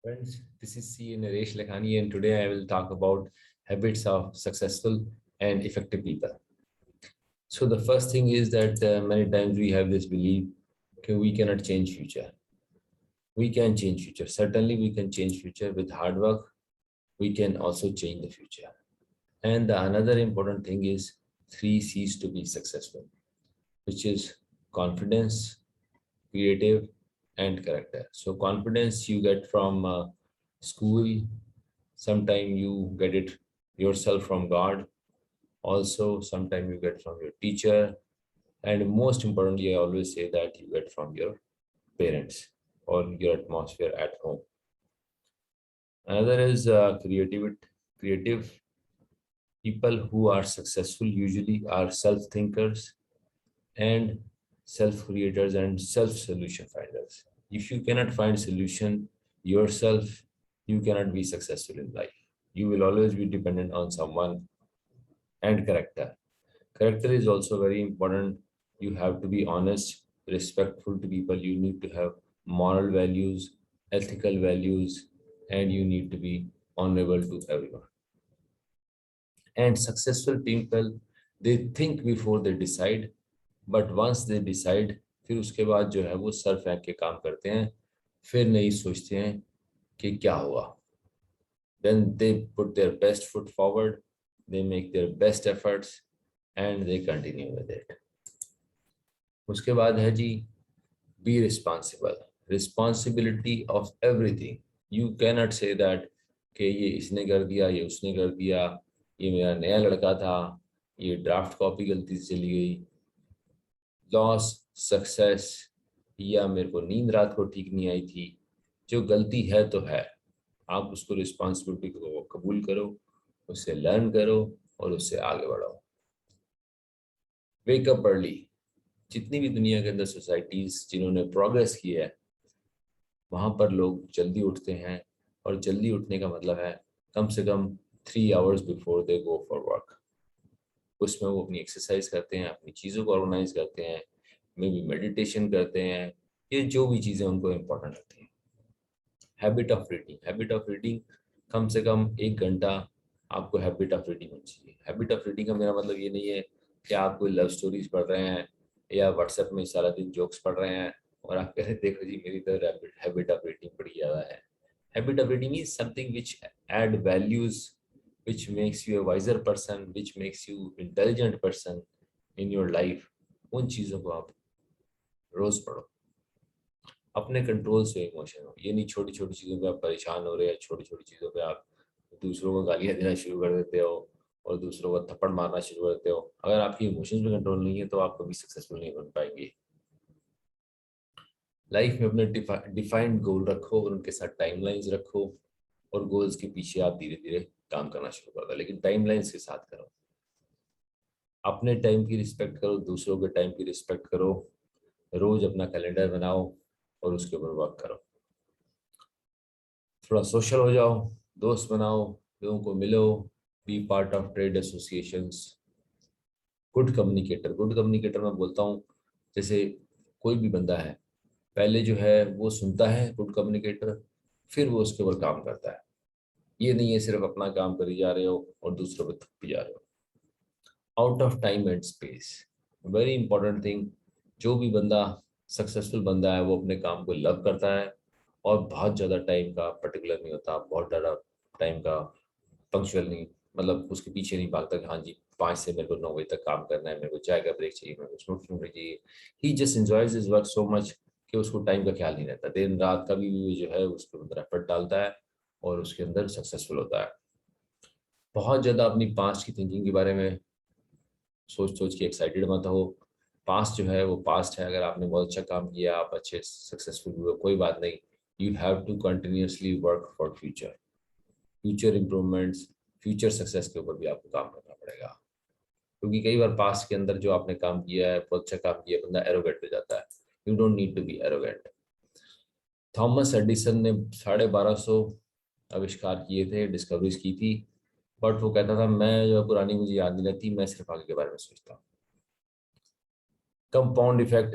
Friends, this is C. Naresh Lakhani, and today I will talk about habits of successful and effective people. So the first thing is that many times we have this belief that we cannot change future. We can change future. Certainly, we can change future with hard work. We can also change the future. And the another important thing is three C's to be successful, which is confidence, creative, and character. So confidence you get from school. Sometimes you get it yourself from God. Also, sometimes you get from your teacher. And most importantly, I always say that you get from your parents or your atmosphere at home. Another is creative people who are successful usually are self-thinkers and self-creators and self-solution finders. If you cannot find solution yourself, you cannot be successful in life. You will always be dependent on someone. And character. Character is also very important. You have to be honest, respectful to people. You need to have moral values, ethical values, and you need to be honorable to everyone. And successful people, they think before they decide, but once they decide, फिर उसके बाद जो है वो sir फेंक के काम करते हैं, फिर नहीं सोचते हैं कि क्या हुआ. Then they put their best foot forward, they make their best efforts, and they continue with it. उसके बाद है जी, be responsible. Responsibility of everything. You cannot say that कि ये इसने कर दिया, ये उसने कर दिया, ये मेरा नया लड़का था, ये ड्राफ्ट कॉपी गलती से चली गई. लॉस, सक्सेस, या मेरे को नींद रात को ठीक नहीं आई थी, जो गलती है तो है. आप उसको रिस्पॉन्सिबिलिटी को कबूल करो, उससे लर्न करो और उससे आगे बढ़ो. Wake up early. जितनी भी दुनिया के अंदर सोसाइटीज जिन्होंने प्रोग्रेस की है, वहां पर लोग जल्दी उठते हैं. और जल्दी उठने का मतलब है कम से कम 3 hours before they go for work. उसमें वो अपनी एक्सरसाइज करते हैं, अपनी चीज़ों को ऑर्गेनाइज करते हैं, मे बी मेडिटेशन करते हैं, ये जो भी चीज़ें उनको इम्पोर्टेंट लगती हैं. Habit of reading. Habit of reading कम से कम 1 घंटा आपको हैबिट ऑफ रीडिंग होनी चाहिए. हैबिट ऑफ रीडिंग का मेरा मतलब ये नहीं है कि आप कोई लव स्टोरीज पढ़ रहे हैं या व्हाट्सएप में सारा दिन जोक्स पढ़ रहे हैं और आप कह रहे हैं देखो जी मेरी तो हैबिट ऑफ रीडिंग बड़ी ज़्यादा है. Habit of reading is something which add values, which makes you a wiser person, which makes you intelligent person in your life. उन चीज़ों को आप रोज पढ़ो. अपने कंट्रोल से इमोशन हो. ये नहीं छोटी छोटी चीज़ों पे आप परेशान हो रहे हैं, छोटी छोटी चीज़ों पे आप दूसरों को गालियाँ देना शुरू कर देते हो और दूसरों को थप्पड़ मारना शुरू कर देते हो. अगर आपकी इमोशंस पे कंट्रोल नहीं है तो आप कभी सक्सेसफुल नहीं बन पाएंगे. लाइफ में अपने डिफाइंड गोल रखो और उनके साथ टाइमलाइंस रखो और गोल्स के पीछे आप धीरे धीरे काम करना शुरू कर दो, लेकिन टाइमलाइंस के साथ करो. अपने टाइम की रिस्पेक्ट करो, दूसरों के टाइम की रिस्पेक्ट करो. रोज अपना कैलेंडर बनाओ और उसके ऊपर वर्क करो. थोड़ा सोशल हो जाओ, दोस्त बनाओ, लोगों को मिलो, be part of trade associations. Good communicator मैं बोलता हूँ जैसे कोई भी बंदा है, पहले जो है वो सुनता है गुड कम्युनिकेटर, फिर वो उसके ऊपर काम करता है. ये नहीं है सिर्फ अपना काम करी जा रहे हो और दूसरों पर थप्पी जा रहे हो. Out of time and space, very important thing. जो भी बंदा सक्सेसफुल बंदा है वो अपने काम को लव करता है और बहुत ज़्यादा टाइम का पर्टिकुलर नहीं होता, बहुत ज़्यादा टाइम का पंक्चुअल नहीं, मतलब उसके पीछे नहीं भागता कि हाँ जी 5 से मेरे को 9 बजे तक काम करना है, मेरे को चाय का ब्रेक चाहिए, मेरे को स्मोकिंग चाहिए. He just enjoys his work so much कि उसको टाइम का ख्याल नहीं रहता. दिन रात का भी जो है उसके अंदर एफर्ट डालता है और उसके अंदर सक्सेसफुल होता है. बहुत ज़्यादा अपनी पास्ट की थिंकिंग के बारे में सोच सोच के एक्साइटेड मत हो. पास्ट जो है वो पास्ट है. अगर आपने बहुत अच्छा काम किया, आप अच्छे सक्सेसफुल हुए, कोई बात नहीं. You have to continuously work for future, future improvements, future success के ऊपर भी आपको काम करना पड़ेगा. क्योंकि कई बार पास्ट के अंदर जो आपने काम किया है, बहुत अच्छा काम किया, बंदा एरोगेंट हो जाता है. You don't need to be arrogant. Thomas Edison ने 1250 आविष्कार किए थे, डिस्कवरीज की थी, बट वो कहता था मैं जो पुरानी मुझे याद नहीं रहती, मैं सिर्फ आगे के बारे में सोचता हूँ. Compound effect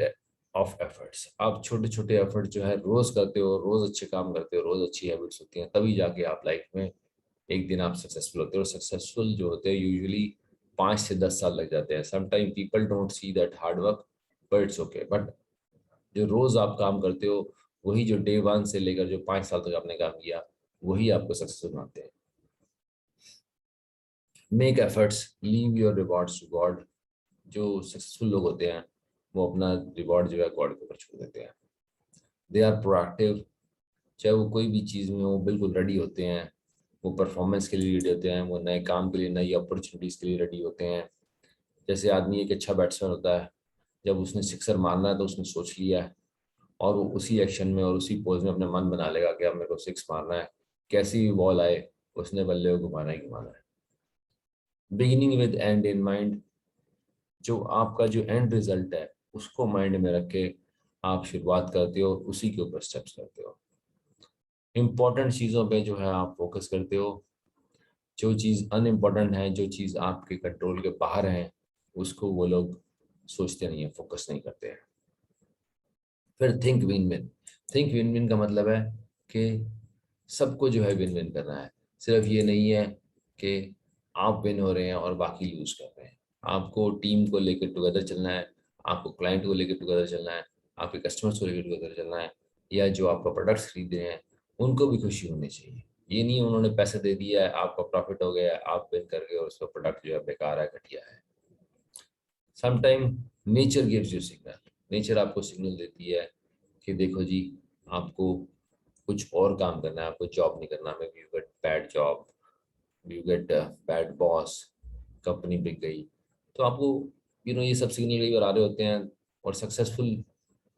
of efforts. आप छोटे छोटे एफर्ट जो है रोज करते हो, रोज अच्छे काम करते हो, रोज अच्छी हैबिट्स होती हैं, तभी जाके आप लाइफ में एक दिन आप सक्सेसफुल होते हो। और सक्सेसफुल जो होते हैं यूजुअली 5 से 10 साल लग जाते हैं। Sometime people don't see that hard work, but it's okay. But जो रोज आप काम करते हो, वही जो डे 1 से लेकर जो 5 साल तक आपने काम किया, वही आपको सक्सेसफुल बनाते हैं। Make efforts, leave your rewards to God. जो सक्सेसफुल लोग होते हैं वो अपना रिवॉर्ड जो है गॉड के ऊपर छोड़ देते हैं। They are proactive. चाहे वो कोई भी चीज़ में, वो बिल्कुल रेडी होते हैं। वो परफॉर्मेंस के लिए रेडी होते हैं, वो नए काम के लिए, नई अपॉर्चुनिटीज़ के लिए रेडी होते हैं। जैसे आदमी एक अच्छा बैट्समैन होता है, जब उसने सिक्सर मारना है तो उसने सोच लिया है, और वो उसी एक्शन में और उसी पोज में अपने मन बना लेगा कि अब मेरे को सिक्स मारना है, कैसी भी बॉल आए उसने बल्ले को घुमाना ही घुमाना है। Beginning with and in mind. जो आपका जो एंड रिजल्ट है उसको माइंड में रख के आप शुरुआत करते हो, उसी के ऊपर स्टेप्स करते हो। इम्पोर्टेंट चीज़ों पे जो है आप फोकस करते हो। जो चीज़ अनइम्पोर्टेंट है, जो चीज़ आपके कंट्रोल के बाहर है, उसको वो लोग सोचते नहीं है, फोकस नहीं करते हैं। फिर think win win. Think win win का मतलब है कि सबको जो है विन विन करना है। सिर्फ ये नहीं है कि आप विन हो रहे हैं और बाकी लूज कर रहे हैं। आपको टीम को लेकर टुगेदर चलना है, आपको क्लाइंट को लेकर टुगेदर चलना है, आपके कस्टमर्स को लेकर टुगेदर चलना है, या जो आपका प्रोडक्ट्स खरीद रहे हैं उनको भी खुशी होनी चाहिए। ये नहीं उन्होंने पैसे दे दिया है, आपका प्रॉफिट हो गया है, आप विन कर गए और उसका प्रोडक्ट जो है बेकार है, घटिया है। Sometime nature gives you signal. Nature आपको सिग्नल देती है कि देखो जी, आपको कुछ और काम करना है, आपको जॉब नहीं करना। May you get bad job, you get bad boss, company बिक गई, तो आपको ये सब सिग्नल कई बार आ रहे होते हैं। और सक्सेसफुल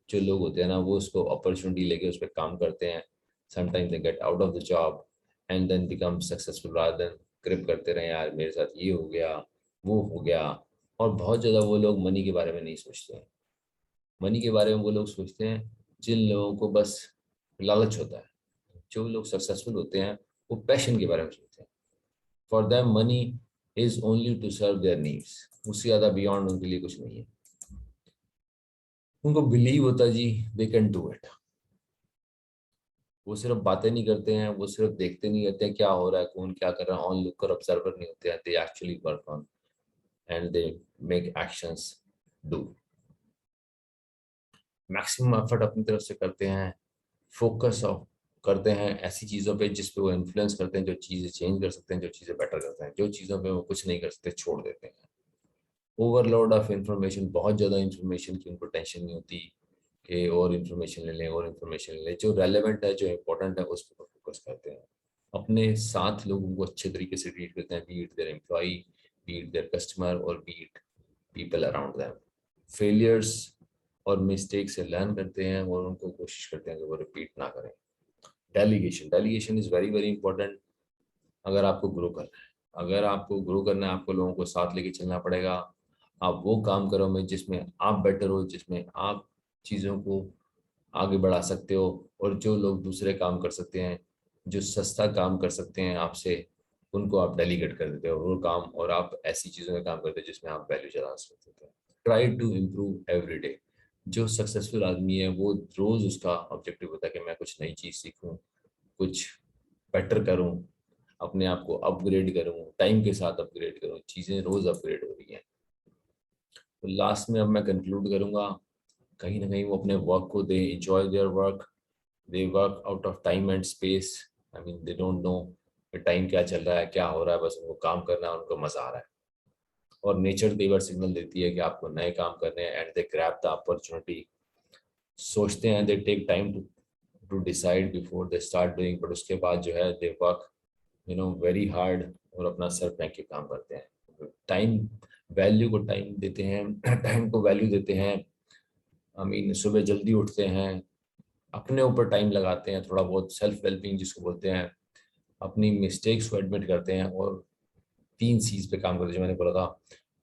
जो लोग होते हैं ना, वो उसको अपॉर्चुनिटी लेके उस पर काम करते हैं। Sometimes they get out of the job and then become successful, rather than grip करते रहे यार मेरे साथ ये हो गया, वो हो गया। और बहुत ज़्यादा वो लोग मनी के बारे में नहीं सोचते हैं। मनी के बारे में वो लोग सोचते हैं जिन लोगों को बस लालच होता है। जो लोग सक्सेसफुल होते हैं वो पैशन के बारे में सोचते हैं। For them money is only to serve their needs. उससे ज़्यादा बियॉन्ड उनके लिए कुछ नहीं है। उनको बिलीव होता है जी, दे कैन डू इट। वो सिर्फ बातें नहीं करते हैं, वो सिर्फ देखते नहीं रहते हैं क्या हो रहा है, कौन क्या कर रहा है, ऑन लुकर ऑब्जर्वर नहीं होते हैं। They actually work on and they make actions do. Maximum effort अपनी तरफ से करते हैं, फोकस ऑफ करते हैं ऐसी चीज़ों पे जिस पे वो इन्फ्लुएंस करते हैं, जो चीज़ें चेंज कर सकते हैं, जो चीज़ें बेटर करते हैं। जो चीज़ों पे वो कुछ नहीं कर सकते छोड़ देते हैं। ओवरलोड ऑफ इंफॉर्मेशन, बहुत ज़्यादा इंफॉर्मेशन की उनको टेंशन नहीं होती कि और इन्फॉर्मेशन ले लें और इन्फॉर्मेशन ले लें। जो रेलेवेंट है, जो इम्पोर्टेंट है, उस पर फोकस करते हैं। अपने साथ लोगों को अच्छे तरीके से ट्रीट करते हैं, be it their employee, be it their customer, और be it people around them. Failures और मिस्टेक से लर्न करते हैं और उनको कोशिश करते हैं कि वो रिपीट ना करें। Delegation, delegation is very very important. अगर आपको ग्रो करना है, अगर आपको ग्रो करना है, आपको लोगों को साथ लेके चलना पड़ेगा। आप वो काम करो में जिसमें आप बेटर हो, जिसमें आप चीज़ों को आगे बढ़ा सकते हो। और जो लोग दूसरे काम कर सकते हैं, जो सस्ता काम कर सकते हैं आपसे, उनको आप डेलीगेट कर देते हो वो काम, और आप ऐसी चीज़ों में काम करते हो जिसमें आप वैल्यू ज़्यादा सकते हो। Try to improve every day. जो सक्सेसफुल आदमी है वो रोज़ उसका ऑब्जेक्टिव होता है कि मैं कुछ नई चीज़ सीखूं, कुछ बेटर करूं, अपने आप को अपग्रेड करूं, टाइम के साथ अपग्रेड करूं। चीज़ें रोज़ अपग्रेड हो रही हैं। तो लास्ट में अब मैं कंक्लूड करूंगा, कहीं ना कहीं वो अपने वर्क को दे enjoy their work, they work out of time and space. I mean they don't know कि टाइम क्या चल रहा है, क्या हो रहा है, बस उनको काम करना है, उनको मजा आ रहा है। और नेचर कई बार सिग्नल देती है कि आपको नए काम करने हैं, and they grab the opportunity. सोचते हैं, they take time to decide before they start doing, but उसके बाद जो है दे वर्क वेरी हार्ड, और अपना सर फेंक के काम करते हैं। टाइम वैल्यू को टाइम देते हैं, टाइम को वैल्यू देते हैं। आई मीन सुबह जल्दी उठते हैं, अपने ऊपर टाइम लगाते हैं, थोड़ा बहुत सेल्फ वेलबिंग जिसको बोलते हैं, अपनी मिस्टेक्स को एडमिट करते हैं, और 3 C's पे काम करते हैं जो मैंने बोला था,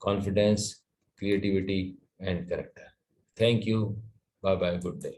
confidence, creativity and character. Thank you, bye bye, good day.